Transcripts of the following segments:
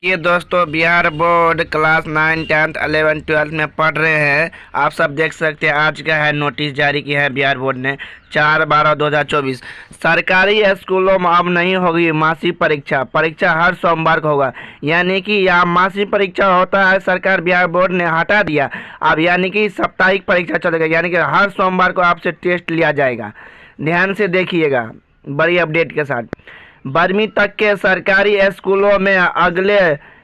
ये दोस्तों Bihar board class 9, 10, 11, 12 में पढ़ रहे हैं। आप सब देख सकते हैं आज का है नोटिस जारी किया है बिहार बोर्ड ने 4/12/2024। सरकारी स्कूलों में अब नहीं होगी मासिक परीक्षा। परीक्षा हर सोमवार को होगा, यानी कि यहाँ मासिक परीक्षा होता है सरकार बिहार बोर्ड ने हटा दिया। अब यानी कि साप्ताहिक परीक्षा चलेगा, यानी कि हर सोमवार को आपसे टेस्ट लिया जाएगा। ध्यान से देखिएगा बड़ी अपडेट के साथ। 12वीं तक के सरकारी स्कूलों में अगले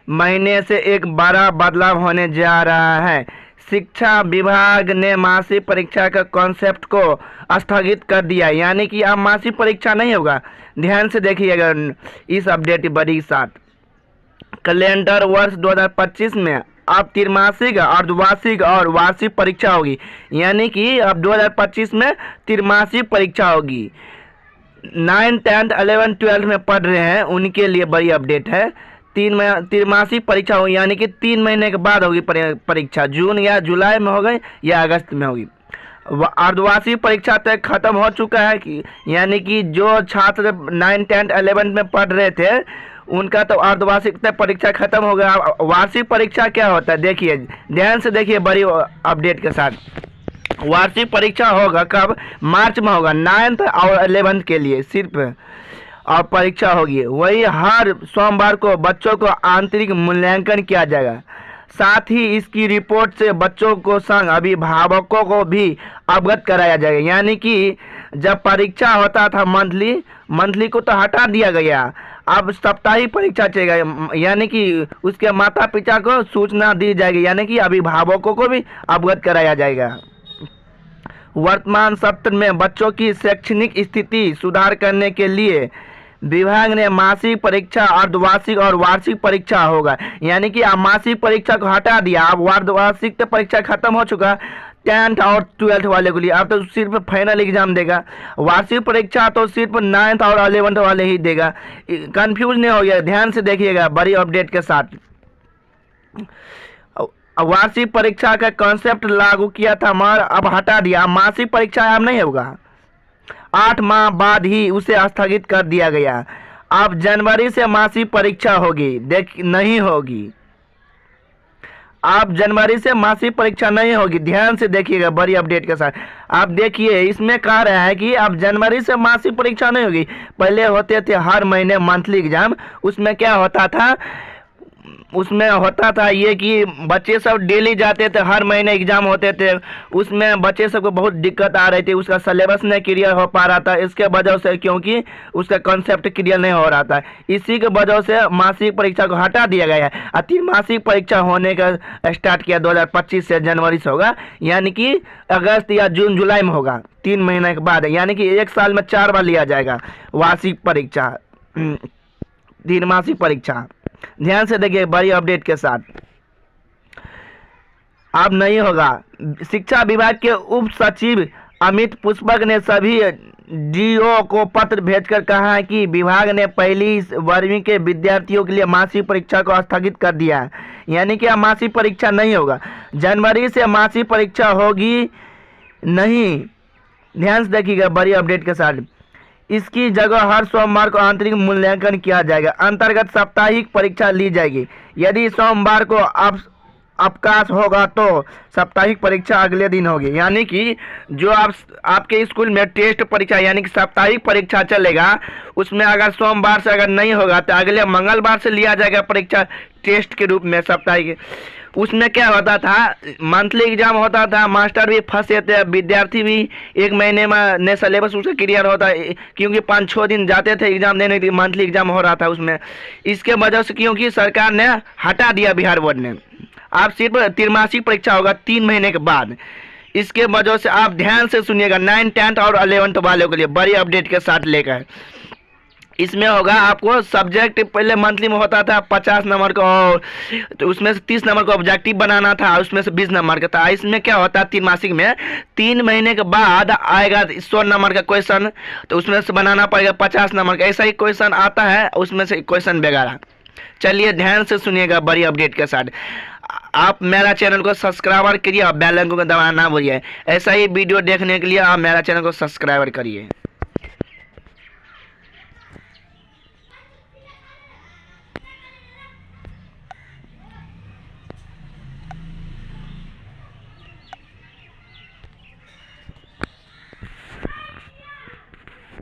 महीने से एक बड़ा बदलाव होने जा रहा है। शिक्षा विभाग ने मासिक परीक्षा का कॉन्सेप्ट को स्थगित कर दिया, यानी कि अब मासिक परीक्षा नहीं होगा। ध्यान से देखिएगा इस अपडेट बड़ी साथ। कैलेंडर वर्ष 2025 में अब त्रिमासिक, अर्धवार्षिक और वार्षिक परीक्षा होगी, यानी कि अब 2025 में त्रिमासिक परीक्षा होगी। 9, 10, 11, 12 में पढ़ रहे हैं उनके लिए बड़ी अपडेट है। त्रिमासिक परीक्षा होगी, यानी कि 3 महीने के बाद होगी परीक्षा। जून या जुलाई में होगी या अगस्त में होगी। अर्धवार्षिक परीक्षा तक खत्म हो चुका है कि यानी कि जो छात्र 9, 10, 11 में पढ़ रहे थे उनका तो अर्धवार्षिक तक परीक्षा खत्म हो गया। वार्षिक परीक्षा क्या होता है देखिए, ध्यान से देखिए बड़ी अपडेट के साथ। वार्षिक परीक्षा होगा कब? मार्च में होगा, 9th और 11th के लिए सिर्फ और परीक्षा होगी। वही हर सोमवार को बच्चों को आंतरिक मूल्यांकन किया जाएगा। साथ ही इसकी रिपोर्ट से बच्चों को संग अभिभावकों को भी अवगत कराया जाएगा, यानी कि जब परीक्षा होता था मंथली को तो हटा दिया गया, अब साप्ताहिक परीक्षा चलेगा, यानी कि उसके माता पिता को सूचना दी जाएगी, यानी कि अभिभावकों को भी अवगत कराया जाएगा। वर्तमान सत्र में बच्चों की शैक्षणिक स्थिति सुधार करने के लिए विभाग ने मासिक परीक्षा, अर्धवार्षिक और वार्षिक परीक्षा होगा, यानी कि अब मासिक परीक्षा को हटा दिया। अब अर्धवार्षिक तो परीक्षा खत्म हो चुका 10th और 12th वाले के लिए, अब तो सिर्फ फाइनल एग्जाम देगा। वार्षिक परीक्षा तो सिर्फ 9th और 11th वाले ही देगा। कंफ्यूज नहीं हो गया, ध्यान से देखिएगा बड़ी अपडेट के साथ। वार्षिक परीक्षा का कॉन्सेप्ट लागू किया था मगर अब हटा दिया। मासिक परीक्षा अब नहीं होगा, 8 माह बाद ही उसे स्थगित कर दिया गया। अब जनवरी से मासिक परीक्षा होगी, नहीं होगी। अब जनवरी से मासिक परीक्षा नहीं होगी, ध्यान से देखिएगा बड़ी अपडेट के साथ। आप देखिए इसमें कह रहा है कि अब जनवरी से मासिक परीक्षा नहीं होगी। पहले होते थे हर महीने मंथली एग्जाम, उसमें क्या होता था, उसमें होता था ये कि बच्चे सब डेली जाते थे, हर महीने एग्जाम होते थे, उसमें बच्चे सबको बहुत दिक्कत आ रही थी, उसका सिलेबस नहीं क्लियर हो पा रहा था, इसके वजह से, क्योंकि उसका कॉन्सेप्ट क्लियर नहीं हो रहा था, इसी के वजह से मासिक परीक्षा को हटा दिया गया है। और त्रिमासिक परीक्षा होने का स्टार्ट किया 2025 से, जनवरी से होगा, यानी कि अगस्त या जून जुलाई में होगा, 3 महीने के बाद, यानी कि 1 साल में 4 बार लिया जाएगा वार्षिक परीक्षा, त्रिमासिक परीक्षा। ध्यान से देखिए बड़ी अपडेट के साथ। अब नहीं होगा। शिक्षा विभाग के उप सचिव अमित पुष्पक ने सभी डीओ को पत्र भेजकर कहा है कि विभाग ने पहली 12वीं के विद्यार्थियों के लिए मासिक परीक्षा को स्थगित कर दिया है, यानी कि अब मासिक परीक्षा नहीं होगा। जनवरी से मासिक परीक्षा होगी नहीं। ध्यान से देखिएगा बड़ी अपडेट के साथ। इसकी जगह हर सोमवार को आंतरिक मूल्यांकन किया जाएगा। अंतर्गत साप्ताहिक परीक्षा ली जाएगी। यदि सोमवार को अवकाश होगा तो साप्ताहिक परीक्षा अगले दिन होगी, यानी कि जो आपके स्कूल में टेस्ट परीक्षा यानी कि साप्ताहिक परीक्षा चलेगा, उसमें अगर सोमवार से अगर नहीं होगा तो अगले मंगलवार से लिया जाएगा परीक्षा टेस्ट के रूप में साप्ताहिक। उसमें क्या होता था, मंथली एग्जाम होता था, मास्टर भी फंसे थे, विद्यार्थी भी 1 महीने में ने सिलेबस उसका क्लियर होता है, क्योंकि 5-6 दिन जाते थे एग्जाम देने के लिए, मंथली एग्जाम हो रहा था उसमें। इसके वजह से क्योंकि सरकार ने हटा दिया बिहार बोर्ड ने, आप सिर्फ त्रिमासिक परीक्षा होगा 3 महीने के बाद। इसके वजह से आप ध्यान से सुनिएगा 9, 10 और 11th वालों के लिए बड़ी अपडेट के साथ लेकर। इसमें होगा आपको सब्जेक्ट, पहले मंथली में होता था 50 नंबर का, और तो उसमें से 30 नंबर का ऑब्जेक्टिव बनाना था, उसमें से 20 नंबर का था। इसमें क्या होता है, त्रिमासिक में 3 महीने के बाद आएगा 100 नंबर का क्वेश्चन, तो उसमें से बनाना पड़ेगा 50 नंबर का। ऐसा ही क्वेश्चन आता है, उसमें से क्वेश्चन वगैरह। चलिए ध्यान से सुनिएगा बड़ी अपडेट के साथ। आप मेरा चैनल को सब्सक्राइबर करिए और बेल आइकन को दबाना ना भूलिए। ऐसा ही वीडियो देखने के लिए आप मेरा चैनल को सब्सक्राइबर करिए।